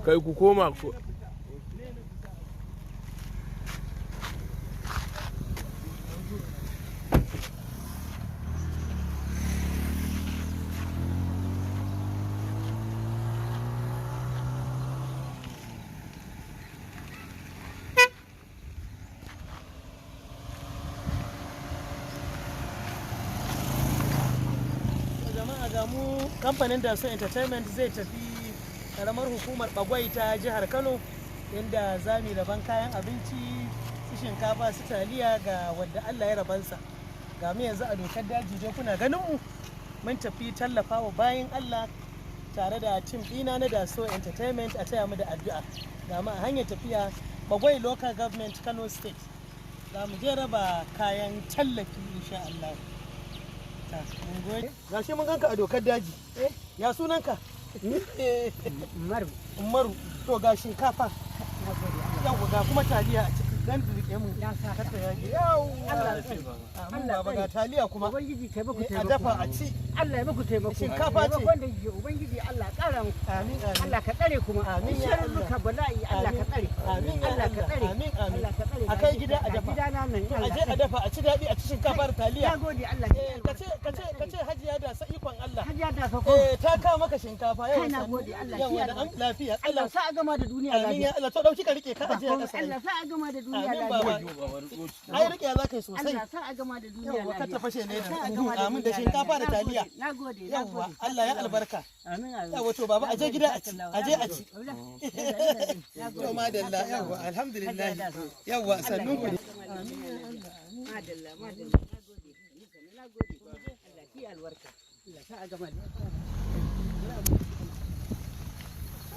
Kai ku koma ku. Mu kamfanin Daso Entertainment zai tafi karamar hukumar Bagwai ta jihar Kano inda za mu raban kayan abinci su shinkafa su taliya ga wadda Allah ya rabansa. Ga mu yanzu a dokar daji dai kuna ganin mu mun tafi tallafawa bayan Allah tare da tim ɗina na Daso Entertainment a taya mu da addu'a. Ga mu a hanyar tafiya Bagwai Local Government Kano State. Za mu je raba kayan tallafi insha Allah. Ga shi mun ganka a dokar daji. Ya sunanka? Umaru. To ga shinkafa. Yawwa ga kuma taliya a ciki. Dan dirke mu. Ya sa ta yaji. Allah ya baba ga taliya kuma. Ubangiji kai muku taimako. A dafa a ci. Allah ya muku taimako. Shinkafa ce. Wanda yake Ubangiji Allah ƙara muku. Amin amin. Allah ka tsare kuma. Amin ya Allah. Sharruka bala'i Allah ka tsare. Amin ya Allah ka Allah. tsare. Amin amin. Allah ka tsare. A kai gida a dafa. Gidana nan. A je a dafa a ci daɗi a ci shinkafa da taliya. Nagode Allah. Kace Hajiya da sa ikon Allah. Hajiya da fa ko. Ta kawo maka shinkafa yau. Kai nagode Allah. Yawa da an lafiya. Allah sa a gama da duniya Amin ya lafiya. Allah to dauki ka rike ka aje ka sai. Allah sa a gama da duniya Amin baba. lafiya. Ai rike za ka yi sosai. Allah sa a gama da duniya Yawwa ka lafiya. ta fashe ne Sa a gama da amin da shinkafa da taliya. Nagode. Yawwa Allah ya albarka. Amin amin. Yawwa to baba aje gida a ci. Aje a ci. Nagode. To madalla yawwa alhamdulillah. Yawwa sannun ku. Madalla madalla. Nagode. Allah ki albarka. Allah sa a gama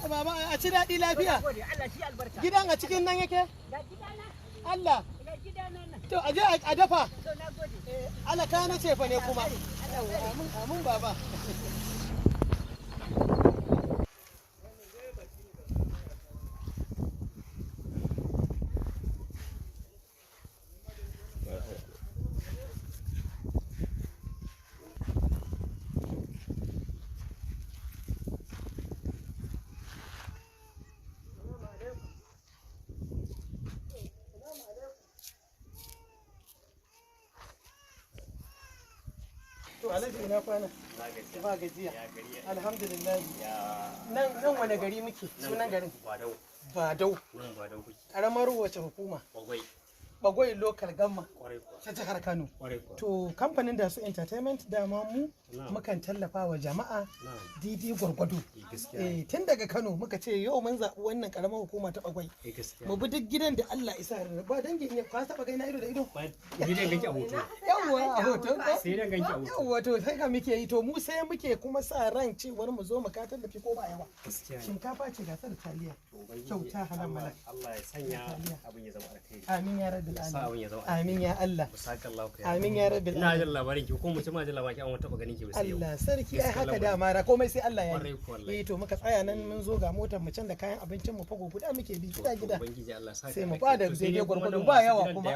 Baba a ci daɗi lafiya. Nagode Allah ki albarka. Gidan a cikin nan yake? Da gidana. Allah. Da gidana nan. To aje a dafa. To nagode. Allah ka na ce fa ne kuma. Amin amin baba. To Alhaji ina kwana? Ba gajiya. Alhamdulillah. Nan wane gari muke? Sunan garin? Badau. Badau. Nan Badau kuke. Karamar wace hukuma? Bagwai. Bagwai local gamma Kwarai kuwa. ta jihar Kano. Kwarai kuwa. To kamfanin Daso Entertainment dama mu Na'am. mukan tallafa wa jama'a Na'am. didi gwargwado. Gaskiya. Tun daga Kano muka ce yau mun zaɓi wannan karamar hukuma ta Bagwai. Gaskiya. Mu bi duk gidan da Allah isa ba dangin ya ka taɓa gaina ido da ido. Ni dan ganki a hoto. Yawwa a hoton ko? Sai dan ganki a hoto. Yawwa to sai ka muke yi to mu sai muke kuma sa ran cewar mu zo mu ka tallafi ko ba yawa. Gaskiya. Shinkafa ce gasar taliya. Ubangiji, Kyauta halal malak. Allah ya sanya abin ya zama alkhairi. Amin ya rabbil Sa abin alamin. ya zama Amin ya Allah. Musakallahu kai. Amin ya rabbil Ina alamin. jin labarin ki ko mutum ma jin labarin ki an wata ganin ki ba sai yau. Allah sarki ai haka Gaskiya dama ra komai sai Allah ya Kwarai ko wallahi. yi. To muka tsaya nan mun zo ga motar mu can da kayan abincin mu fago guda muke bi gida gida. Ubangiji Allah sa Sai mu bada daidai gwargwado ba yawa kuma.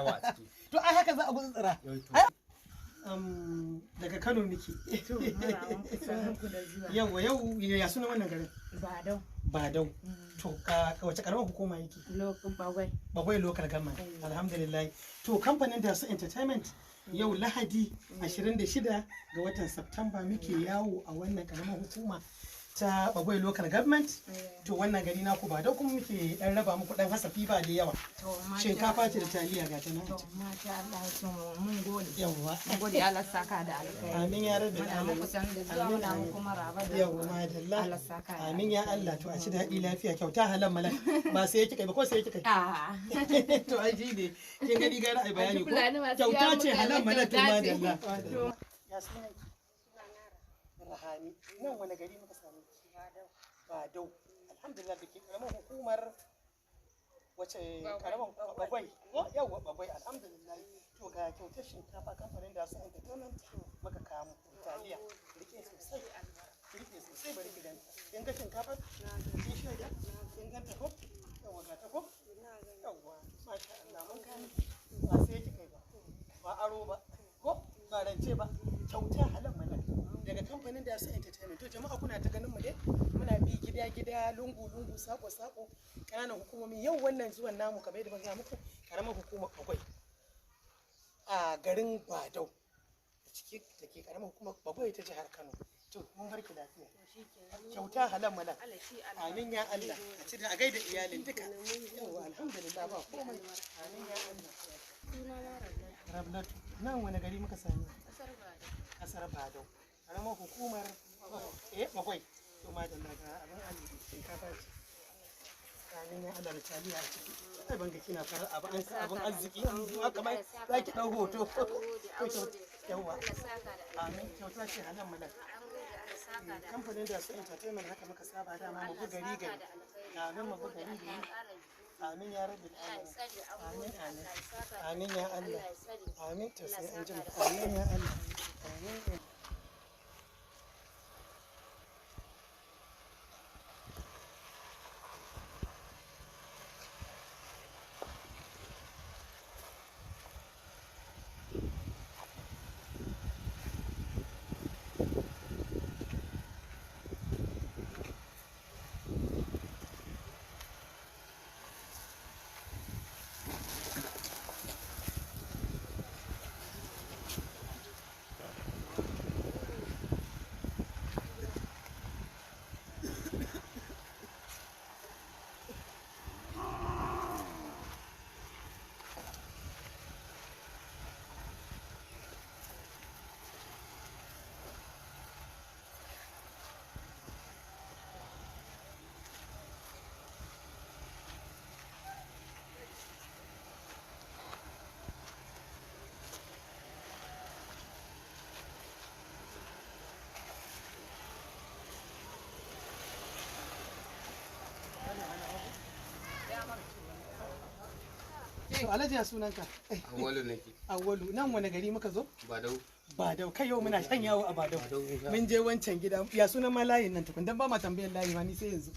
To ai haka za a gutsura. Daga Kano nake. Yau ya suna wannan garin? Badau. Badau. To ka wace karamar hukuma yake? Lokacin Bagwai. Bagwai local government. Alhamdulillah. To kamfanin Daso Entertainment yau Lahadi 26 ga watan Septemba muke yawo a wannan karamar hukuma ta Bagwai local government. To wannan gari naku ba da kuma muke dan raba muku dan hasafi ba da yawa. Shinkafa ce da taliya ga ta nan. Masha Allah so mun gode. Yawwa. Mun gode Allah saka da alkhairi. Amin ya rabbi Muna muku san da zuwa muna muku maraba da Yawwa madalla. Allah saka da Amin ya Allah to a ci daɗi lafiya kyauta halal malak ba sai yake kai ba ko sai yake kai. Ah. To ai ji ne kin gani gara ai bayani ko Fulani masu kyauta yawo ce muka halal yi malak to kyauta ce. madalla. Ya sunan ki? Rahami. Nan wani gari muka sami ki? Badau. Alhamdulillah da ke karamar hukumar wace karamar Bagwai. Yawwa Bagwai alhamdulillah. To ga kyautar shinkafa kamfanin Daso Entertainment muka kawo muku taliya. Rike sosai. Rike sosai bari ki ganta. Kin ga shinkafar? Kin shaida? Kin ganta ko? Yawwa ga ta ko? Yawwa masha Allah mun kawo ba sai ki kai ba. Ba aro ba. Ko ba rance ba. Kyauta halal malak. Daga kamfanin da su entertainment. To jama'a kuna ta ganin mu dai muna bi gida lungu sako kananan hukumomi. Yau wannan zuwan namu kamar yadda ban ga muku karamar hukumar Bagwai a garin Badau da ke karamar hukumar Bagwai ta jihar Kano. To mun barki lafiya. Kyauta halan malan. Amin ya Allah. A ci da a gaida iyalin duka. Yawwa alhamdulillah ba komai. Amin ya Allah. Rablatu. Nan wani gari muka sami? Kasar Badau. Karamar hukumar Bagwai. To ma da naga abin alibi shinkafa ce. Amin ya Allah da taliya a ciki. Sai ban ga kina fara abin arziki kamar za ki dau hoto. Yawwa. Amin kyauta ce halan malan. Kamfanin da su entertainment haka muka saba dama mu buga gari amin mu buga gari amin ya rabbi amin ya Allah amin to sai an ji amin ya Allah amin. To Alhaji ya sunanka? Awwalu nake. Awwalu nan wani gari muka zo? Badau. Badau kai yau muna shan yawo a Badau. Mun je wancan gida ya sunan ma layin nan tukun dan ba ma tambayar layi ma ni sai yanzu.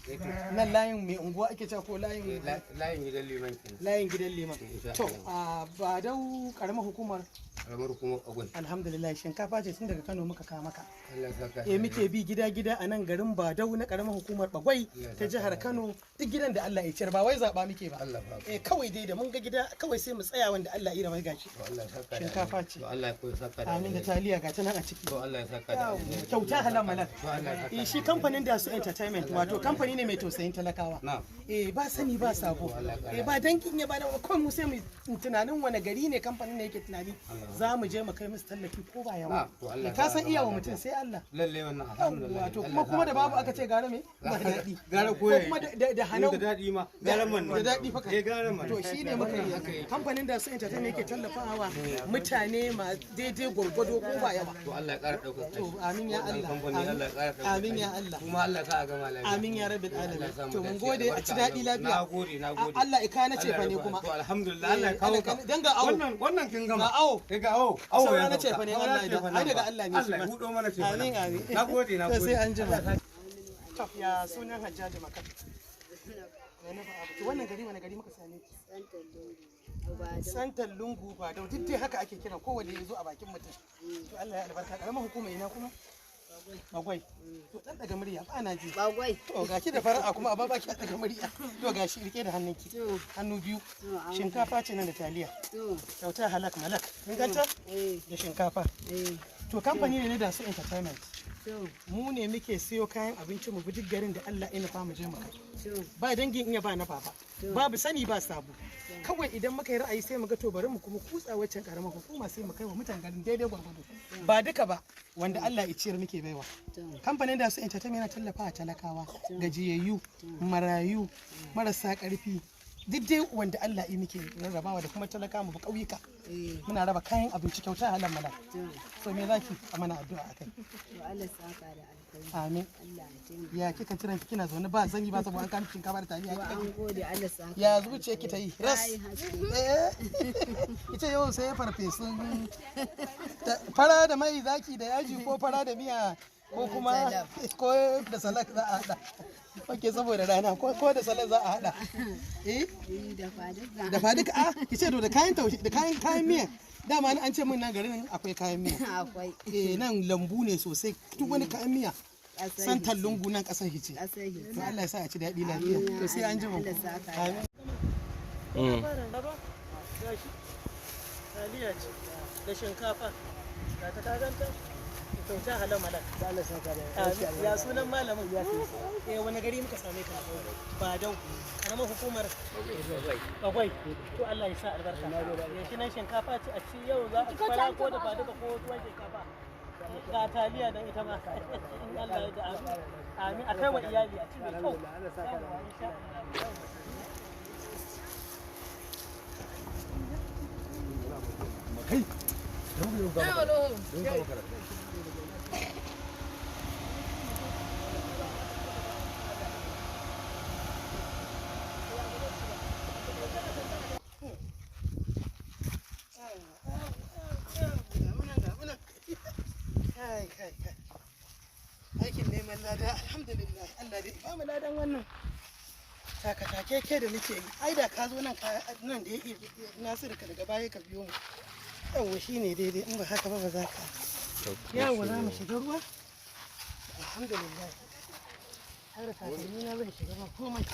Nan layin mai unguwa ake cewa ko layin gidan liman kenan. Layin gidan liman. To a Badau karamar hukumar Bagwai. Alhamdulillah shinkafa ce tun daga Kano muka kawo maka. Allah saka. Muke bi gida a nan garin Badau na karamar hukumar Bagwai ta jihar Kano duk gidan da Allah ya ciyar ba wai zaba muke ba. Kawai dai da mun ga gida kawai sai mu tsaya wanda Allah ya rama gashi. Shinkafa ce. Allah ya saka da. Amin da taliya ga ta nan a ciki. To Allah ya saka da. Kyauta halal malal. Shi kamfanin da su entertainment wato kamfani ne mai tausayin talakawa. Ba sani ba sabo. Ba dangin ya ba da kawai mu sai mu tunanin wani gari ne kamfanin ne yake tunani za mu je mu kai musu tallafi ko ba yawa. Ka san iyawa mutum sai Allah. Lalle wannan alhamdulillah. To kuma da babu aka ce gara me? Ba daɗi. Gara koyi. Kuma da hanau. Da daɗi ma. Gara man. Da daɗi fa kai. Gara man. To shine muka yi. Kamfanin da su entertainment yake tallafawa mutane ma daidai gwargwado ko ba yawa. To Allah ya ƙara ɗaukar kai. To amin ya Allah. Amin ya Allah. Kuma Allah sa a gama lafiya. Amin ya rabbil alamin. To mun gode a ci daɗi lafiya. Nagode. Allah ya kana ce fa ne kuma. To alhamdulillah Allah ya kawo ka. Danga awo. Wannan kin gama. Ga awo. Ga awo. Awo ya na ce fa ne wallahi da ai daga Allah ne shi. Allah ya hudo mana ce. Amin amin. Nagode. Sai an jima. To ya sunan Hajjaji Makar. Wannan gari wani gari muka same ki? Santan Lungu ba da duk dai haka ake kira kowanne ya zo a bakin mutum. To Allah ya albarka karamar hukuma ina kuma? Bagwai. To dan daga murya ba na ji. Bagwai. To gashi da fara'a kuma a ba baki daga murya. To gashi rike da hannunki. Hannu biyu. Shinkafa ce nan da taliya. Kyauta halak malak. Kin ganta? Da shinkafa. To kamfani ne da su entertainment. Mu ne muke siyo kayan abinci mu bi duk garin da Allah ya nufa mu je mu kai. Ba dangin iya ba na baba. Babu sani ba sabo. Kawai idan muka yi ra'ayi sai mu ga to bari mu kuma kutsa waccan karamar hukuma sai mu kai wa mutanen garin daidai gwargwado. Ba duka ba wanda Allah ya ciyar muke baiwa. Kamfanin da su entertainment yana tallafa talakawa, gajiyayyu, marayu, marasa karfi. Duk dai wanda Allah ya muke rarrabawa da kuma talaka mu ƙauyuka. Muna raba kayan abinci kyauta halal mana. So me zaki a mana addu'a akai? To Allah saka da alkhairi. Amin. Ya kika tiran kina zaune ba zani ba saboda an kan shinkafa da taliya kika. An gode Allah saka. Ya zuciya ki ta yi ras. Ita yau sai farfesun fara da mai zaki da yaji ko fara da miya ko kuma ko da salak za a hada ok saboda rana ko da salak za a hada dafa duka a ki ce to da kayan taushe da kayan miya dama an ce min nan garin akwai kayan miya akwai nan lambu ne sosai duk wani kayan miya san tallungu nan kasar hice to Allah ya sa a ci daɗi lafiya to sai an ji mu taliya ce da shinkafa ga ta kaganta kyauta halar malak da Allah saka da ya sunan malamin ya wani gari muka same ka ba dau karamar hukumar bagwai to Allah ya sa albarka ya shi nan shinkafa ce a ci yau za a fara ko da ba duka ko tuwon shinkafa ga taliya don ita ma in Allah ya da amin a kai wa iyali a ci mai kyau Hey, aikin neman lada alhamdulillah Allah dai ba mu ladan wannan takatake da nake yi ai da ka zo nan da yake Nasiru ka daga baya ka biyo mu yawa shine daidai in ba haka ba za ka yawa za mu shiga ruwa alhamdulillah har da takalmi na zan shiga ba komai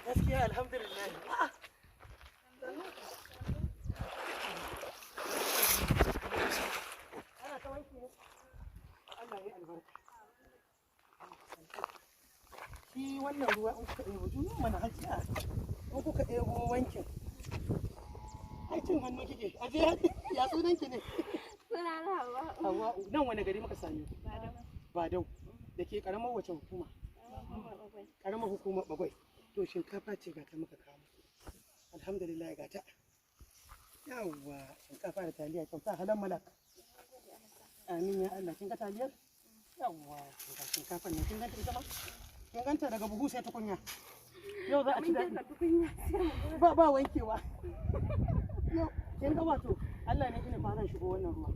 gaskiya alhamdulillah ana ta wanki ne Allah ya albarka shi wannan ruwa in kuka ɗebo juna mana hajiya in kuka ɗebo wankin aikin hannu kike aje ya sunan ki ne Hawa nan wani gari muka sami Badau da ke karamar wace hukuma karamar hukumar Bagwai to shinkafa ce ga ta muka kawo alhamdulillah ga ta yawwa shinkafa da taliya kyauta halan malak amin ya Allah kin ga taliyar yawwa ga shinkafa ne kin ganta ita ma kin ganta daga buhu sai tukunya yau za a ci daɗi ba wankewa yau kin ga wato Allah ne ina fara shigo wannan ruwa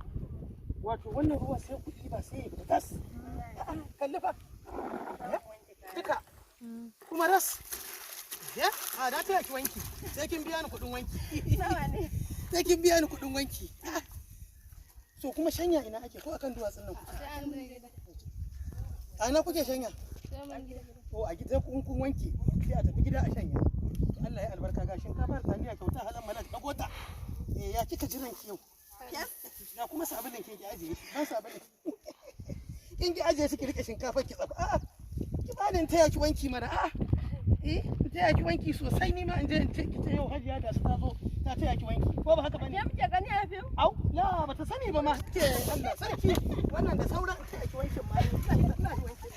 wato wannan ruwa sai kuɗi ba sai ya gas kalli fa duka kuma ras ya a da ta yaki wanki sai kin biya ni kuɗin wanki sai kin biya ni kuɗin wanki so kuma shanya ina ake ko akan duwatsun nan kuke a ina kuke shanya ko a gida kun wanki sai a tafi gida a shanya to Allah ya albarka ga shinkafa da taliya kyauta halan malak dago ta ya kika jiran ki yau ya kuma sabulin ki ajiye ban sabulin in ki ajiye ki rike shinkafar ki tsaba a'a ki bani taya ki wanki mana a'a taya ki wanki sosai ni ma in je in ce ki ta yau hajiya da su ta zo ta taya ki wanki ko ba haka bane ya muke gani a fim au la bata sani ba ma ke Allah sarki wannan da sauran taya ki wankin ma Allah wanki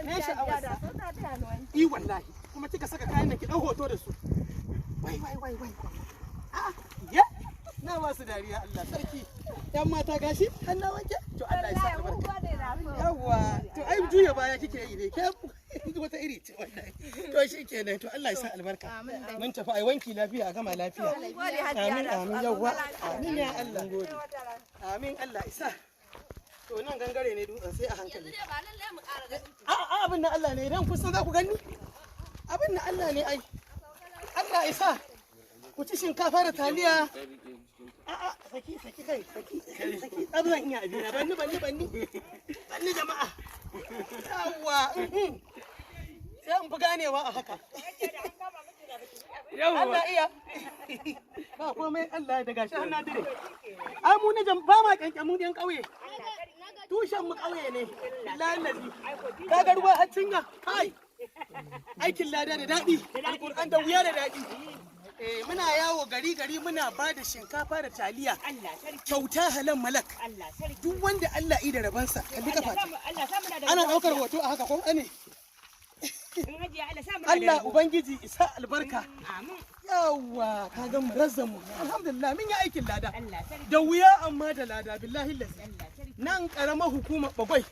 ne sha'awar da so ta taya ni wanki wallahi kuma kika saka kayan da ki dau hoto da su wai a'a ya na ba su dariya Allah sarki yan mata gashi an na wanke to Allah ya sa albarka yawa to ai juya baya kike yi ne ke wata iri ce wallahi to shi kenan to Allah ya sa albarka mun tafi ai wanki lafiya a gama lafiya amin yawa amin ya Allah amin Allah isa to nan gangare ne dutsen sai a hankali a abin nan Allah ne idan kun san za ku gani abin nan Allah ne ai Allah isa ku ci shinkafa da taliya a'a saki kai saki zan iya abina banni jama'a yawa sai an fi ganewa a haka Allah iya ba komai Allah da gashi har na dire ai mu na ba ma kyankyamu yan kauye tushen mu kauye ne lalazi kaga ruwa har cinya kai aikin lada da daɗi alƙur'an da wuya da daɗi muna yawo gari muna ba da shinkafa da taliya Allah sarki. kyauta halan malak. Allah sarki. Duk wanda Allah yi da rabansa kalli kafa ce. Allah samu da Ana ɗaukar hoto a haka ko ne? in hajiya Allah samu da Allah Ubangiji isa albarka. Amin. Yawwa ka ga mu razzamu. Alhamdulillah mun yi aikin lada. Allah sarki. Da wuya amma da lada billahi lazi. Allah sarki. Nan karamar hukumar Bagwai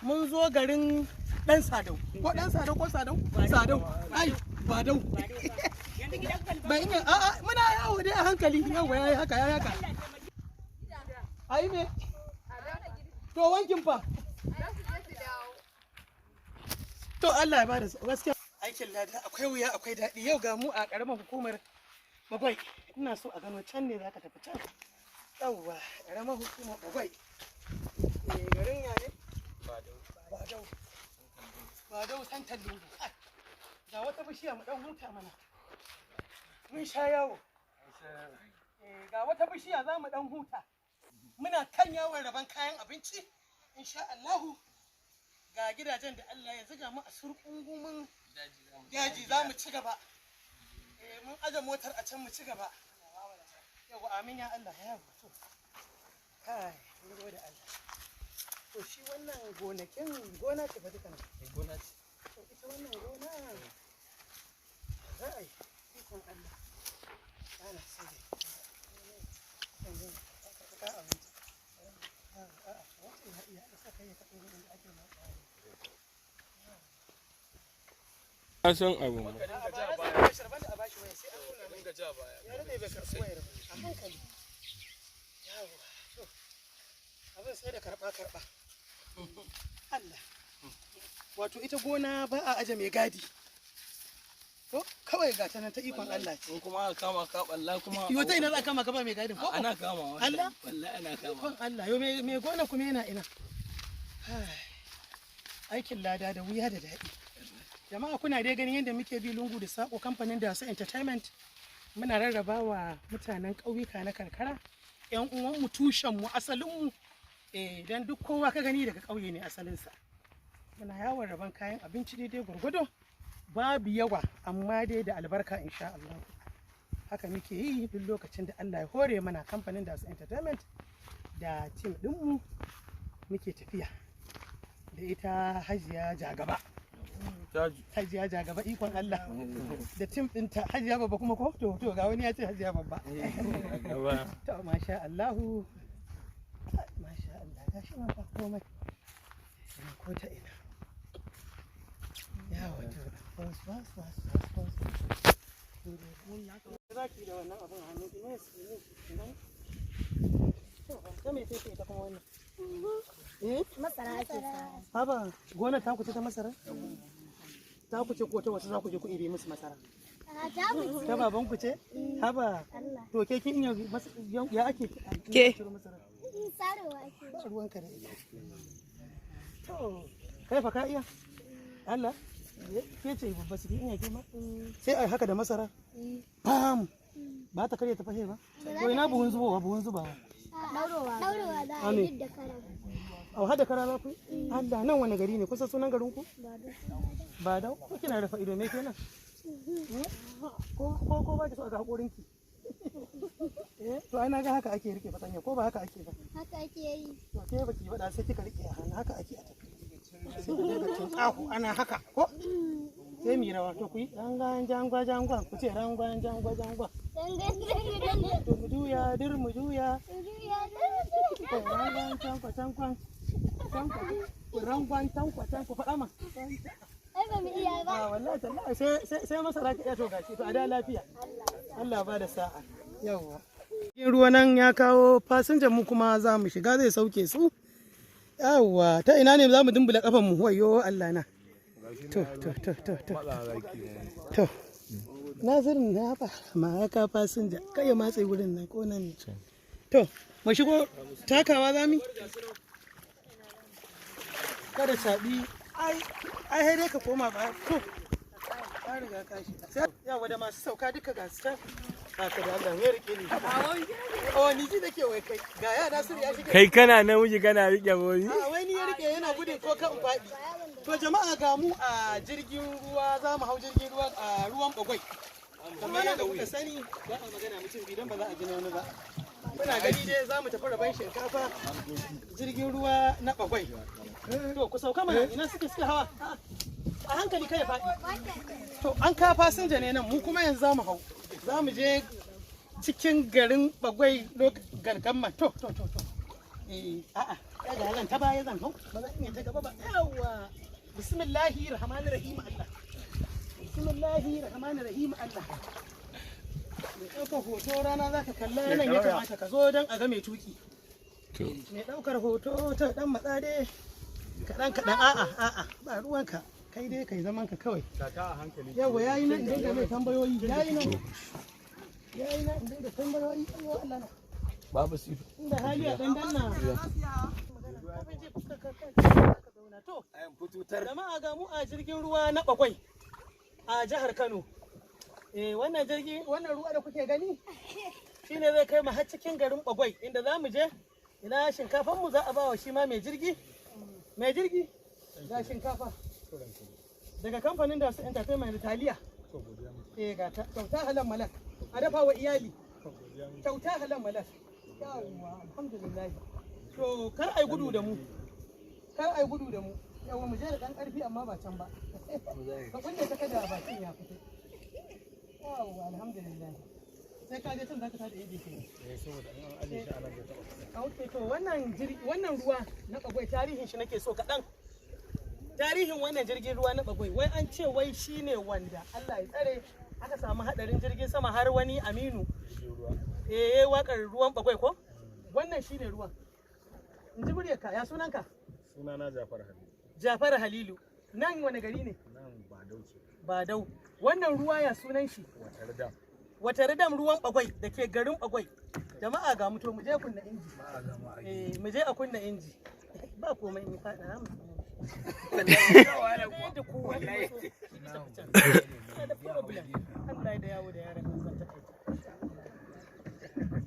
mun zo garin Dan Sadau. Ko Dan Sadau ko Sadau? Sadau. Ai Badau. Yanzu gidan kalba. Ba ina a'a muna yawo dai a hankali. Yawwa yayi haka yayi haka. Ai me? To wankin fa? To Allah ya bada gaskiya. Aikin lada akwai wuya akwai daɗi yau ga mu a ƙaramar hukumar Bagwai. Ina so a gano can ne zaka tafi can. Yawwa ƙaramar hukumar Bagwai. Garin ya ne? Badau. Badau san tallu. Ga wata bishiya mu dan huta mana. Mun sha yawo. Ga wata bishiya za mu dan huta. Muna kan yawon rabon kayan abinci. Insha Allahu ga gidajen da Allah ya zuga mu a surkungumin daji za mu ci gaba. Mun aje motar a can mu ci gaba. Yau amin ya Allah ya to. Kai, mun gode Allah. To shi wannan gonakin gona ce fa duka nan. Gona ce. To ita wannan gona ai ikon Allah. Ana sai. Na san abu. Abin sai da karɓa. Allah. Wato ita gona ba a aje mai gadi. To kawai ga ta nan ta ikon Allah ce. Kuma aka kama ka balla kuma. Yo ta ina za a kama ka ba mai gadin ko? Ana kama Allah? wallahi ana kama. Ikon Allah. Yo mai gona kuma yana ina. Aikin lada da wuya da daɗi. Jama'a kuna dai ganin yadda muke bi lungu da sako kamfanin da su entertainment muna rarraba wa mutanen ƙauyuka na karkara 'yan uwanmu tushenmu asalinmu don duk kowa ka gani daga ƙauye ne asalinsa. Muna yawon rabon kayan abinci daidai gwargwado babu yawa amma dai da albarka insha Allah. Haka muke yi duk lokacin da Allah ya hore mana kamfanin da su entertainment da tim ɗinmu muke tafiya da ita Hajiya Jagaba. Hajiya Jagaba ikon Allah da tim ɗinta Hajiya Babba kuma ko to ga wani ya ce Hajiya Babba. To masha Allahu. Masha Allah gashi ma fa komai. Ko ta ina. Ya wato. Zaki da wannan abun hannu ne to me take ta kuma wannan? Masara ake sa. Haba gona ta kuce ta masara? Ta kuce ko ta wasu za ku je ku ibe musu masara? Ta baban ku ce? Haba. To ke kin ya ake ke? Sarewa ake. Ba ruwanka da ita. To kai fa ka iya? Allah. Ke ce babba su iya ke ma? Sai ai haka da masara? Bam. Ba ta karya ta fashe ba? To ina buhun zubawa. Daurowa da a yi da kara. Au hada kara za ku? Allah nan wani gari ne kusa sunan garin ku? Ba da ko kina da fa'ido me kenan? Ko ba ki so ga hakorin ki? To ai na ga haka ake rike fatanya ko ba haka ake ba? Haka ake yi. To ke baki bada sai kika rike a hannu haka ake a tafi. Sai da daga cin tsahu ana haka ko? Sai mi rawa to ku yi rangan jangwa ku ce rangan jangwa. To mu juya dir mu juya. Rangan tankwa. Rangan tankwa faɗa ma. Ai ba mu iya ba. Wallahi tallahi sai masara ka iya to gashi to a da lafiya. Allah ba da sa'a. Yawwa. Yin ruwa nan ya kawo fasinjan mu kuma za mu shiga zai sauke su. Yawwa ta ina ne za mu dumbula kafan mu wayo Allah na. To. Nazirin na ba ma ya ka fasinja kai ya matse wurin nan ko nan ne. To mu shigo takawa za mu. Kada sabi ai dai ka koma ba to ka riga ka shi yawa da masu sauka duka ga su haka da Allah ya rike ni ni ji nake wai kai ga ya Nasiru ya shiga Kai kana namiji kana rike wani? wai ni ya rike yana gudun ko kan faɗi. To jama'a ga mu a jirgin ruwa za mu hau jirgin ruwa a ruwan Bagwai Kuma na da kuka sani ba a magana mutum bidan ba za a gina wani ba. Muna gani dai za mu tafi rabon shinkafa jirgin ruwa na bagwai. To ku sauka mana ina suke hawa. A hankali kai faɗi. To an ka fasinja ne nan mu kuma yanzu za mu hau. Za mu je cikin garin bagwai gargamman. To. A'a, daga halan ta baya zan hau. Ba zan iya ta gaba ba. Yawwa. Bismillahir rahmanir rahim Allah. Bismillahir rahmanir rahim Allah. Mai ɗaukar hoto rana za ka kalla nan ya kamata ka zo don a ga mai tuki. Mai ɗaukar hoto ta ɗan matsa dai kaɗan a'a ba ruwanka kai dai kai zaman ka kawai. Yawa yayi nan dinga mai tambayoyi yayi nan in dinga tambayoyi Allah na. Babu sifa. Inda hali a ɗan danna. To, jama'a ga mu a jirgin ruwa na Bagwai a jihar Kano. Wannan ruwa da kuke gani shine zai kai mu har cikin garin Bagwai inda za mu je ina shinkafan mu za a ba wa shi ma mai jirgi ga shinkafa daga kamfanin da su entertainment Taliya. Ga kyauta halan malak a dafa wa iyali kyauta halan malak. Yawwa alhamdulillah. To kar ai gudu da mu yawa mu je da dan karfi amma ba can ba ka kunne ta kada bakin ya fito. Yawwa alhamdulillah sai ka je tun zaka tada yaje kai saboda an aje shi anan da ta. Okay to wannan ruwa na Bagwai tarihin shi nake so kaɗan. Tarihin wannan jirgin ruwa na Bagwai wai an ce wai shine wanda Allah ya tsare aka samu hadarin jirgin sama har wani Aminu wakar ruwan Bagwai ko wannan shine ruwan. In ji muryarka ya sunanka? Sunana Jafar Halilu. Jafar Halilu. Nan wani gari ne? Nan Badau ce. Badau. Wannan ruwa ya sunan shi? Wataridam ruwan Bagwai da ke garin Bagwai. Jama'a ga mutu mu je kunna inji. Mu je a kunna inji. Ba komai in faɗa ha. Allah da yawo da yaran nan ta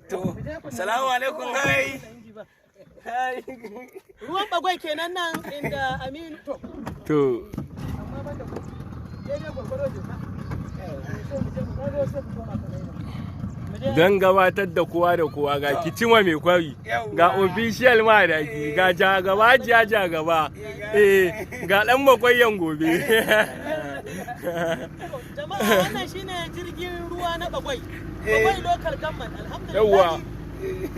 To, salamu alaikum gai. Ruwan Bagwai kenan nan inda Aminu To. Amma ban da kuɗi. Daidai gwargwaro jika. Don gabatar da kowa da kowa ga Kicima mai kwari, ga official madaki, ga jagaba jagaba, ga ɗan makwayyan gobe. Jama'a wannan shine jirgin ruwa na Bagwai. Bagwai local government alhamdulillah.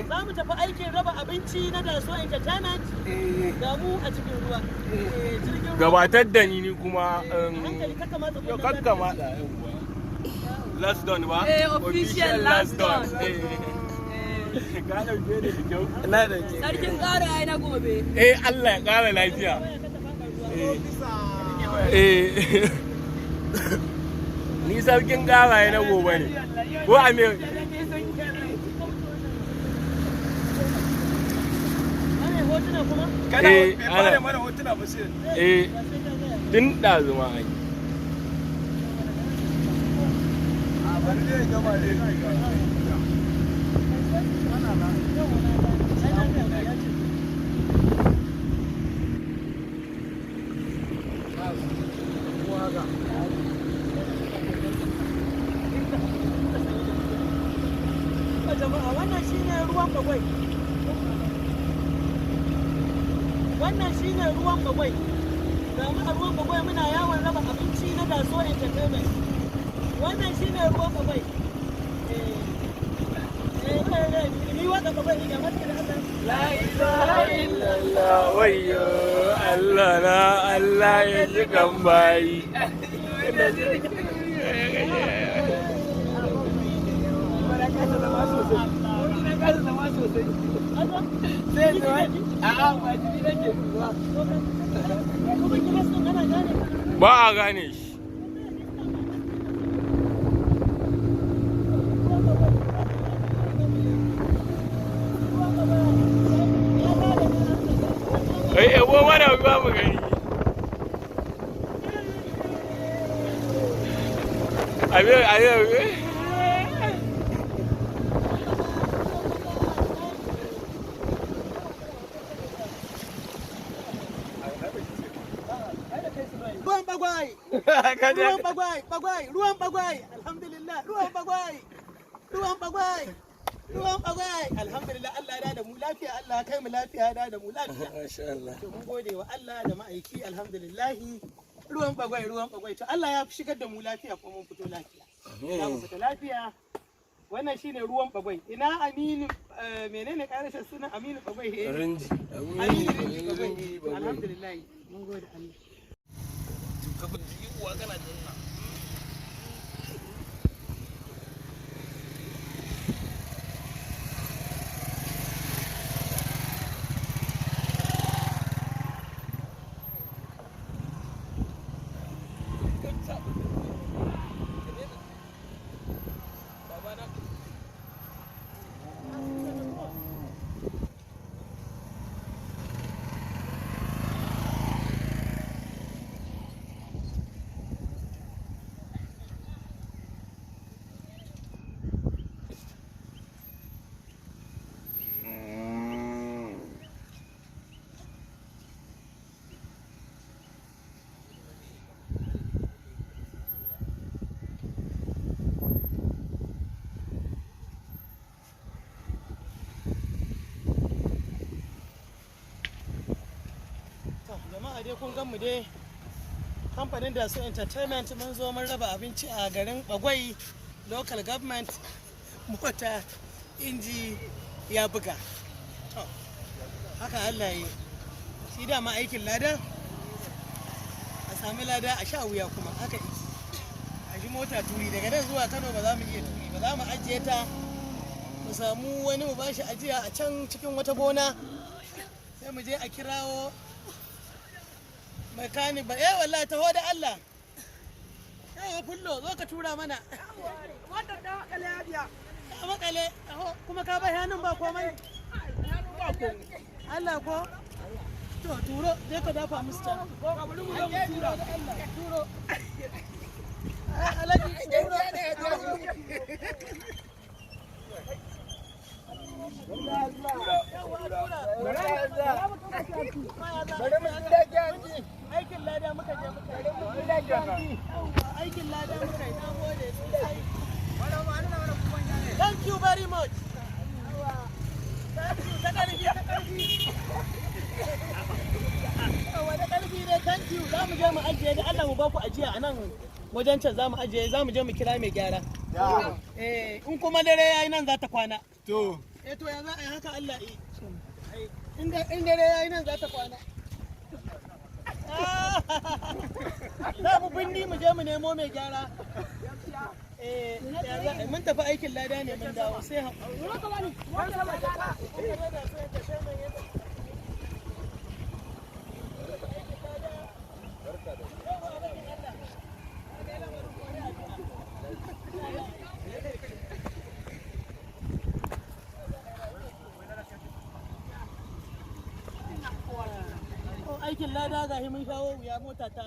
Za mu tafi aikin raba abinci na Daso Entertainment ga mu a cikin ruwa. Gabatar da ni kuma kakka matsa last done ba? Official last done. Ka dauke da kyau. Sarkin ƙara ya na gobe. Allah ya ƙara lafiya. Ni sarkin ƙara ya na gobe ne. Ko Amir? Kana ba mana hotuna ba sai. Tun ɗazu ma ai. Bari dai gaba dai. Jama'a wannan shine ruwan Bagwai. Wannan shine ruwan Bagwai. Ga mu a ruwan Bagwai muna yawon raba abinci na Daso Entertainment. Wannan shine ruwan Bagwai. Ni waka Bagwai ne amma da Allah. La ilaha illallah wayyo Allah na Allah ya ji kan bayi. Ba a gane shi. Kai ebo mana ba mu gani. Abin. Ruwan Bagwai, ruwan Bagwai, alhamdulillah. ruwan bagwai ruwan bagwai ruwan bagwai alhamdulillah Allah ya da mu lafiya Allah kai mu lafiya da mu lafiya Masha Allah. to mun gode wa Allah da ma'aiki alhamdulillah ruwan bagwai to Allah ya shigar da mu lafiya kuma mun fito lafiya za mu fita lafiya wannan shine ruwan bagwai ina Aminu menene karashin sunan Aminu bagwai Rinji. Aminu Rinji bagwai alhamdulillah mun gode Allah Kafin yi uwa kana jinna. jama'a dai kun gan mu dai kamfanin da su entertainment mun zo mun raba abinci a garin bagwai local government mota inji ya buga to haka Allah yi shi dama aikin lada a sami lada a sha wuya kuma haka yi a shi mota turi daga nan zuwa Kano ba za mu iya turi ba za mu ajiye ta mu samu wani mu bashi ajiya a can cikin wata gona sai mu je a kirawo mekani ba wallahi taho da Allah yawa fullo zo ka tura mana Wannan da makale ya biya. a makale kuma ka bai hannun ba komai Allah ko to turo je ka dafa musu can turo da Allah turo alaji aikin lada muka je aikin lada muka yi na gode sosai thank you very much thank you ta ƙarfi da ƙarfi ne thank you za mu je mu ajiye da Allah mu ba ku ajiya a nan wajen can za mu ajiye za mu je mu kira mai gyara in kuma dare yayi nan za ta kwana To. to ya za a yi haka Allah yi in dare yayi nan za ta kwana za mu binni mu je mu nemo mai gyara mun tafi aikin lada ne mun dawo sai aikin lada ga mun shawo wuya mota ta